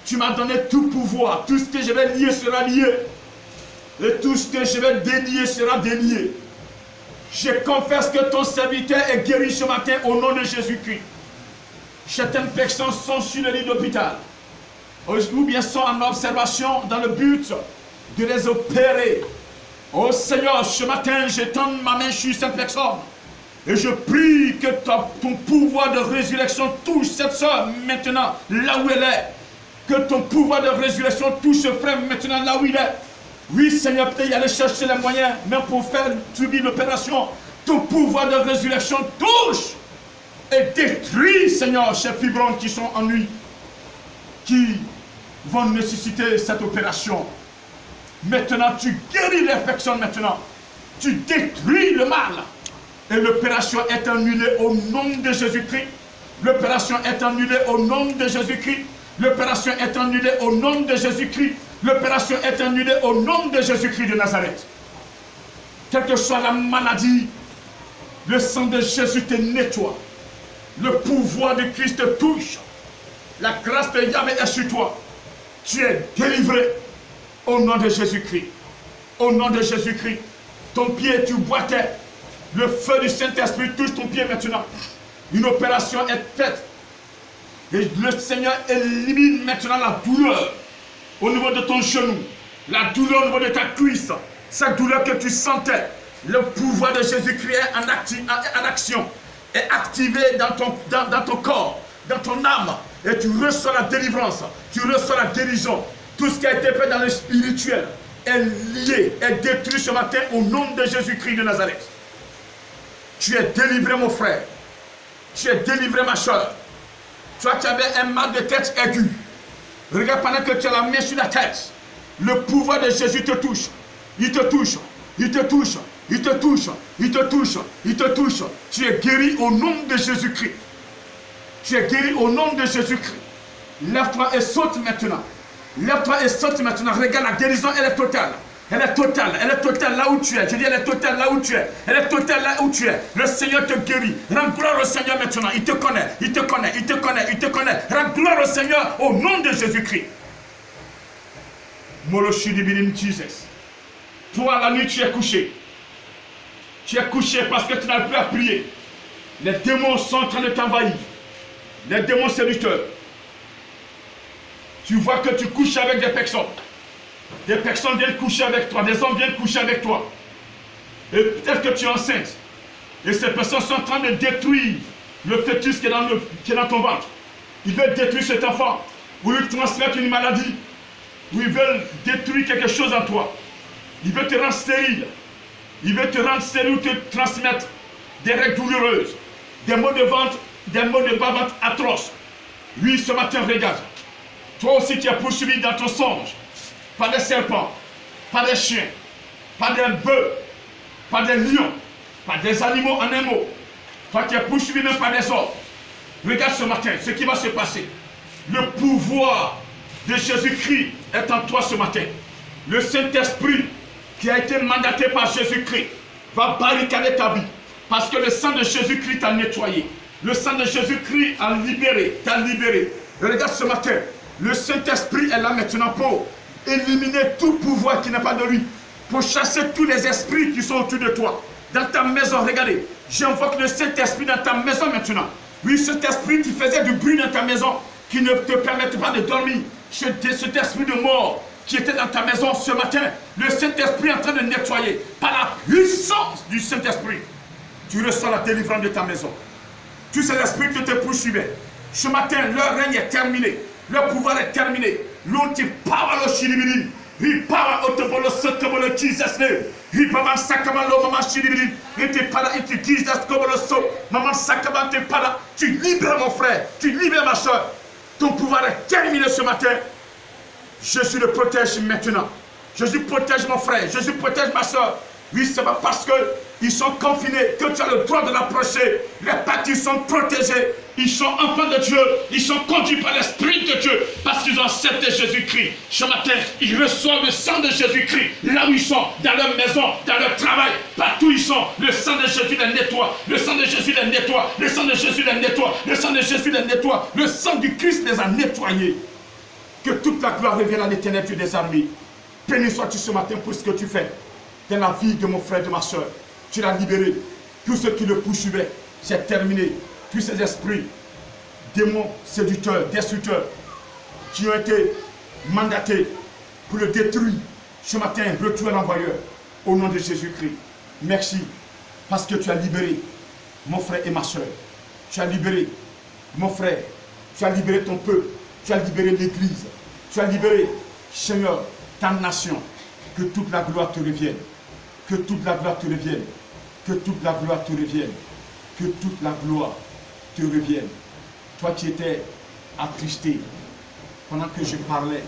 tu m'as donné tout pouvoir. Tout ce que je vais lier sera lié. Et tout ce que je vais dénier sera dénié. Je confesse que ton serviteur est guéri ce matin au nom de Jésus-Christ. certaines personnes sont sur le lit d'hôpital, ou bien sont en observation dans le but de les opérer. Oh Seigneur, ce matin, j'étends ma main sur cette personne. Et je prie que ton pouvoir de résurrection touche cette soeur maintenant, là où elle est. Que ton pouvoir de résurrection touche ce frère maintenant, là où il est. Oui, Seigneur, peut-être y aller chercher les moyens, même pour faire subir l'opération. Ton pouvoir de résurrection touche et détruit, Seigneur, ces fibromes qui sont en lui, qui vont nécessiter cette opération. Maintenant, tu guéris les personnes maintenant. Tu détruis le mal. Et l'opération est annulée au nom de Jésus-Christ. L'opération est annulée au nom de Jésus-Christ. L'opération est annulée au nom de Jésus-Christ. L'opération est annulée au nom de Jésus-Christ de Nazareth. Quelle que soit la maladie, le sang de Jésus te nettoie. Le pouvoir de Christ te touche. La grâce de Yahvé est sur toi. Tu es délivré au nom de Jésus-Christ. Au nom de Jésus-Christ. Ton pied, tu boitais. Le feu du Saint-Esprit touche ton pied maintenant. Une opération est faite. Et le Seigneur élimine maintenant la douleur au niveau de ton genou. La douleur au niveau de ta cuisse. Cette douleur que tu sentais. Le pouvoir de Jésus-Christ est en action. Est activé dans ton corps, dans ton âme. Et tu reçois la délivrance. Tu reçois la guérison. Tout ce qui a été fait dans le spirituel est lié, est détruit ce matin au nom de Jésus-Christ de Nazareth. Tu es délivré, mon frère. Tu es délivré, ma soeur. Toi qui avais un mal de tête aigu. Regarde pendant que tu as la main sur la tête. Le pouvoir de Jésus te touche. Il te touche. Il te touche. Il te touche. Il te touche. Il te touche. Tu es guéri au nom de Jésus-Christ. Tu es guéri au nom de Jésus-Christ. Lève-toi et saute maintenant. Lève-toi et saute maintenant. Regarde, la guérison, elle est totale. Elle est totale. Elle est totale là où tu es. Je dis, elle est totale là où tu es. Elle est totale là où tu es. Le Seigneur te guérit. Rends gloire au Seigneur maintenant. Il te connaît. Il te connaît. Il te connaît. Il te connaît. Rends gloire au Seigneur au nom de Jésus-Christ. Moloshidibinin Jesus. Toi, la nuit, tu es couché. Tu es couché parce que tu n'as plus à prier. Les démons sont en train de t'envahir. Les démons séducteurs. Tu vois que tu couches avec des personnes. Des personnes viennent coucher avec toi. Des hommes viennent coucher avec toi. Et peut-être que tu es enceinte. Et ces personnes sont en train de détruire le fœtus qui est dans ton ventre. Ils veulent détruire cet enfant. Ou lui transmettre une maladie. Ou ils veulent détruire quelque chose en toi. Ils veulent te rendre stérile. Ils veulent te rendre stérile ou te transmettre des règles douloureuses. Des maux de ventre, des maux de bas-ventre atroces. Oui, ce matin, regarde. Toi aussi qui es poursuivi dans ton songe. Pas des serpents, pas des chiens, pas des bœufs, pas des lions, pas des animaux en un mot. Toi qui es poursuivi même par des hommes. Regarde ce matin ce qui va se passer. Le pouvoir de Jésus-Christ est en toi ce matin. Le Saint-Esprit qui a été mandaté par Jésus-Christ va barricader ta vie. Parce que le sang de Jésus-Christ t'a nettoyé. Le sang de Jésus-Christ a libéré, t'a libéré. Regarde ce matin, le Saint-Esprit est là maintenant pour éliminer tout pouvoir qui n'est pas de lui. Pour chasser tous les esprits qui sont autour de toi. Dans ta maison, regardez, j'invoque le Saint-Esprit dans ta maison maintenant. Oui, cet esprit qui faisait du bruit dans ta maison, qui ne te permettait pas de dormir. Cet esprit de mort qui était dans ta maison ce matin, le Saint-Esprit est en train de nettoyer. Par la puissance du Saint-Esprit, tu reçois la délivrance de ta maison. Tous ces esprits qui te poursuivaient, ce matin, leur règne est terminé. Leur pouvoir est terminé. L'autre power lo shiribiri. He power otobolo sotobolo Jesus name. He mama sakamalo mama shiribiri. Ete para ete Jesus kobolo so. Mama sakaba te para. Tu libères mon frère. Tu libères ma soeur. Ton pouvoir est terminé ce matin. Jésus le protège maintenant. Jésus protège mon frère. Jésus protège ma soeur. Oui, c'est pas parce qu'ils sont confinés que tu as le droit de l'approcher. Les partis sont protégés. Ils sont enfants de Dieu. Ils sont conduits par l'Esprit de Dieu. Parce qu'ils ont accepté Jésus-Christ. Ce matin, ils reçoivent le sang de Jésus-Christ. Là où ils sont, dans leur maison, dans leur travail, partout où ils sont, le sang de Jésus les nettoie. Le sang de Jésus les nettoie. Le sang de Jésus les nettoie. Le sang de Jésus les nettoie. Le sang du Christ les a nettoyés. Que toute la gloire revienne à l'Éternel Dieu des armées. Béni sois-tu ce matin pour ce que tu fais dans la vie de mon frère, de ma soeur. Tu l'as libéré. Tous ceux qui le poursuivaient, c'est terminé. Tous ces esprits démons, séducteurs, destructeurs, qui ont été mandatés pour le détruire. Ce matin, retourne l'envoyeur au nom de Jésus-Christ. Merci parce que tu as libéré mon frère et ma soeur. Tu as libéré mon frère. Tu as libéré ton peuple. Tu as libéré l'Église. Tu as libéré, Seigneur, ta nation. Que toute la gloire te revienne. Que toute la gloire te revienne. Que toute la gloire te revienne. Que toute la gloire te revienne. Toi qui étais attristé pendant que je parlais,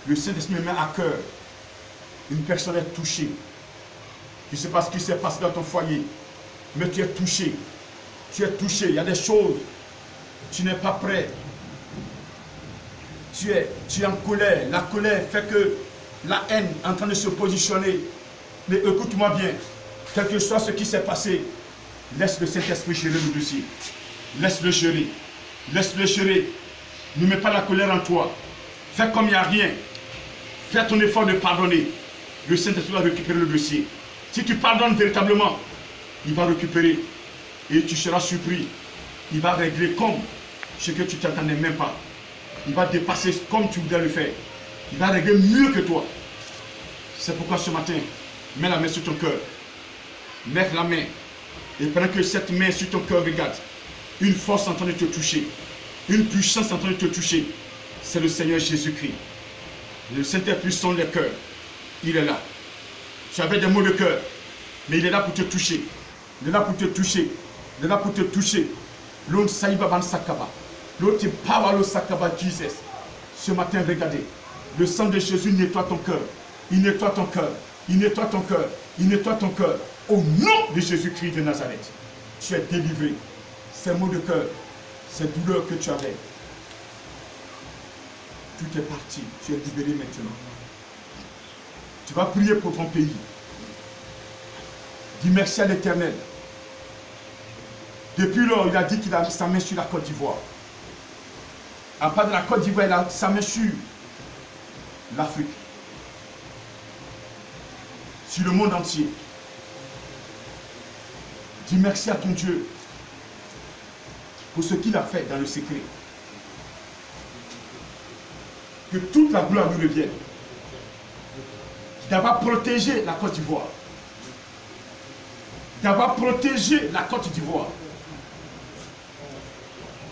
le Saint-Esprit me met à cœur. Une personne est touchée. Je ne sais pas ce qui s'est passé dans ton foyer, mais tu es touché. Tu es touché. Il y a des choses. Tu n'es pas prêt. Tu es en colère. La colère fait que la haine est en train de se positionner. Mais écoute-moi bien. Quel que soit ce qui s'est passé, laisse le Saint-Esprit gérer le dossier. Laisse-le gérer. Laisse-le gérer. Ne mets pas la colère en toi. Fais comme il n'y a rien. Fais ton effort de pardonner. Le Saint-Esprit va récupérer le dossier. Si tu pardonnes véritablement, il va récupérer. Et tu seras surpris. Il va régler comme ce que tu ne t'attendais même pas. Il va dépasser comme tu voudrais le faire. Il va régler mieux que toi. C'est pourquoi ce matin, mets la main sur ton cœur. Mets la main. Et pendant que cette main sur ton cœur regarde, une force est en train de te toucher. Une puissance est en train de te toucher. C'est le Seigneur Jésus-Christ. Le Saint-Esprit sonde les cœurs. Il est là. Tu avais des mots de cœur. Mais il est là pour te toucher. Il est là pour te toucher. Il est là pour te toucher. L'on saïba ban sakaba. L'autre power le sakaba Jesus. Ce matin, regardez. Le sang de Jésus nettoie ton cœur. Il nettoie ton cœur. Il nettoie ton cœur. Il nettoie ton cœur. Au nom de Jésus-Christ de Nazareth. Tu es délivré. Ces mots de cœur, ces douleurs que tu avais, tout est parti. Tu es libéré maintenant. Tu vas prier pour ton pays. Dis merci à l'Éternel. Depuis lors, il a dit qu'il a mis sa main sur la Côte d'Ivoire. À part de la Côte d'Ivoire, il a sa main sur l'Afrique. Sur le monde entier. Dis merci à ton Dieu pour ce qu'il a fait dans le secret. Que toute la gloire lui revienne. D'avoir protégé la Côte d'Ivoire. D'avoir protégé la Côte d'Ivoire.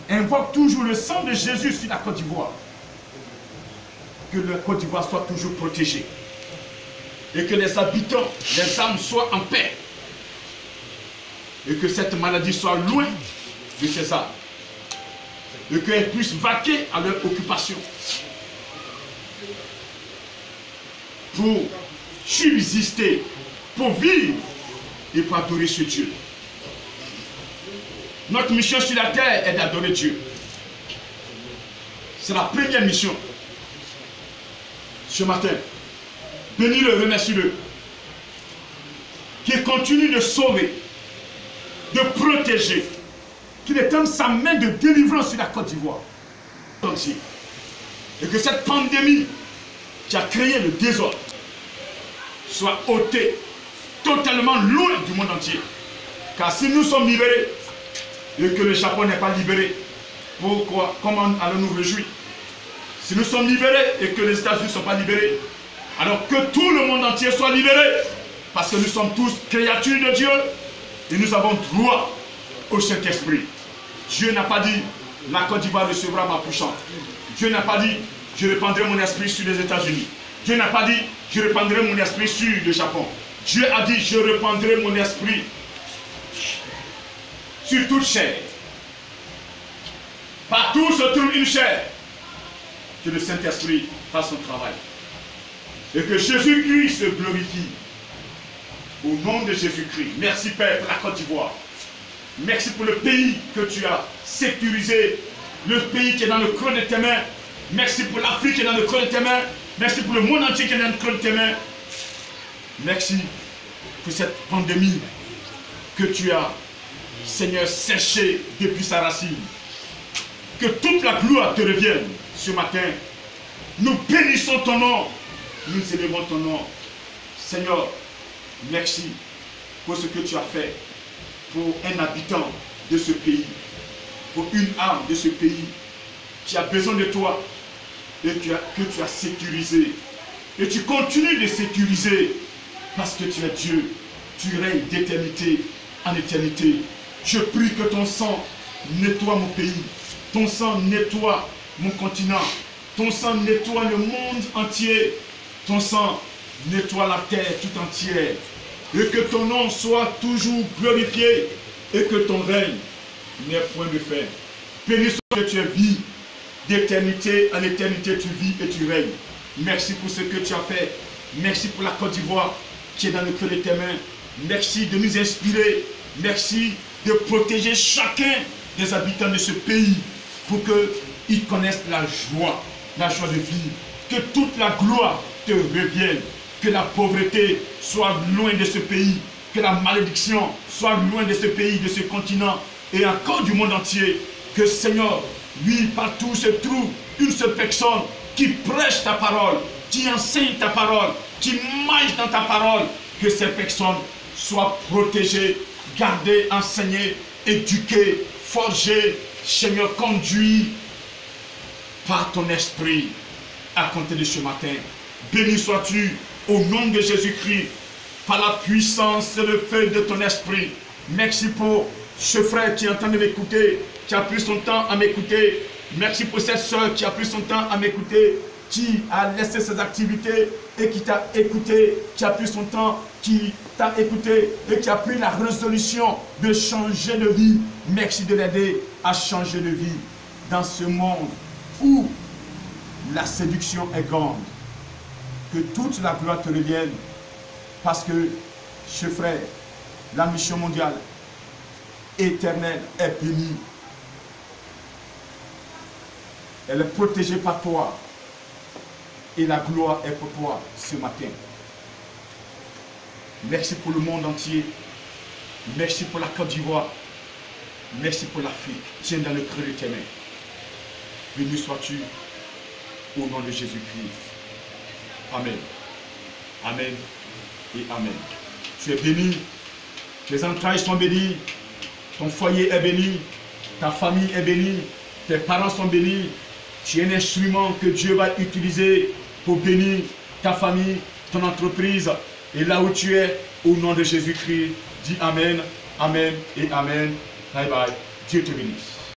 Invoque toujours le sang de Jésus sur la Côte d'Ivoire. Que la Côte d'Ivoire soit toujours protégée. Et que les habitants, les âmes soient en paix. Et que cette maladie soit loin de ces âmes. Et qu'elles puissent vaquer à leur occupation. Pour subsister, pour vivre et pour adorer ce Dieu. Notre mission sur la terre est d'adorer Dieu. C'est la première mission. Ce matin, bénis-le, remercie-le. Qu'il continue de sauver, de protéger, qu'il étende sa main de délivrance sur la Côte d'Ivoire. Et que cette pandémie qui a créé le désordre soit ôtée totalement loin du monde entier. Car si nous sommes libérés et que le Japon n'est pas libéré, pourquoi, comment allons-nous réjouir? Si nous sommes libérés et que les États-Unis ne sont pas libérés, alors que tout le monde entier soit libéré, parce que nous sommes tous créatures de Dieu et nous avons droit au Saint-Esprit. Dieu n'a pas dit la Côte d'Ivoire recevra ma puissance. Dieu n'a pas dit je répandrai mon esprit sur les États-Unis. Dieu n'a pas dit je répandrai mon esprit sur le Japon. Dieu a dit je répandrai mon esprit sur toute chair. Partout se trouve une chair. Que le Saint-Esprit fasse son travail. Et que Jésus-Christ se glorifie. Au nom de Jésus-Christ. Merci Père pour la Côte d'Ivoire. Merci pour le pays que tu as sécurisé. Le pays qui est dans le creux de tes mains. Merci pour l'Afrique qui est dans le creux de tes mains. Merci pour le monde entier qui est dans le creux de tes mains. Merci pour cette pandémie que tu as, Seigneur, séchée depuis sa racine. Que toute la gloire te revienne ce matin. Nous bénissons ton nom. Nous élevons ton nom. Seigneur, merci pour ce que tu as fait pour un habitant de ce pays. pour une âme de ce pays qui a besoin de toi et que tu as sécurisé. Et tu continues de sécuriser parce que tu es Dieu. Tu règnes d'éternité en éternité. Je prie que ton sang nettoie mon pays. Ton sang nettoie mon continent. Ton sang nettoie le monde entier. Ton sang nettoie la terre tout entière. Et que ton nom soit toujours glorifié. Et que ton règne n'ait point de fin. Béni soit que tu es vie. D'éternité en éternité, tu vis et tu règnes. Merci pour ce que tu as fait. Merci pour la Côte d'Ivoire qui est dans le creux de tes mains. Merci de nous inspirer. Merci de protéger chacun des habitants de ce pays pour qu'ils connaissent la joie de vivre. Que toute la gloire te revienne. Que la pauvreté soit loin de ce pays. Que la malédiction soit loin de ce pays, de ce continent et encore du monde entier. Que Seigneur, lui, partout se trouve une seule personne qui prêche ta parole, qui enseigne ta parole, qui marche dans ta parole. Que ces personnes soient protégées, gardées, enseignées, éduquées, forgées, Seigneur, conduit par ton esprit à compter de ce matin. Béni sois-tu au nom de Jésus-Christ, par la puissance et le feu de ton esprit. Merci pour ce frère qui est en train de m'écouter, qui a pris son temps à m'écouter. Merci pour cette soeur qui a pris son temps à m'écouter, qui a laissé ses activités et qui t'a écouté, qui a pris son temps, qui t'a écouté et qui a pris la résolution de changer de vie. Merci de l'aider à changer de vie dans ce monde où la séduction est grande. Que toute la gloire te revienne parce que, ce frère, la mission mondiale éternelle est bénie. Elle est protégée par toi. Et la gloire est pour toi ce matin. Merci pour le monde entier. Merci pour la Côte d'Ivoire. Merci pour l'Afrique. Tiens dans le creux de tes mains. Béni sois-tu au nom de Jésus-Christ. Amen. Amen et Amen. Tu es béni. Tes entrailles sont bénies. Ton foyer est béni. Ta famille est bénie. Tes parents sont bénis. Tu es un instrument que Dieu va utiliser pour bénir ta famille, ton entreprise. Et là où tu es, au nom de Jésus-Christ, dis Amen, Amen et Amen. Bye bye. Dieu te bénisse.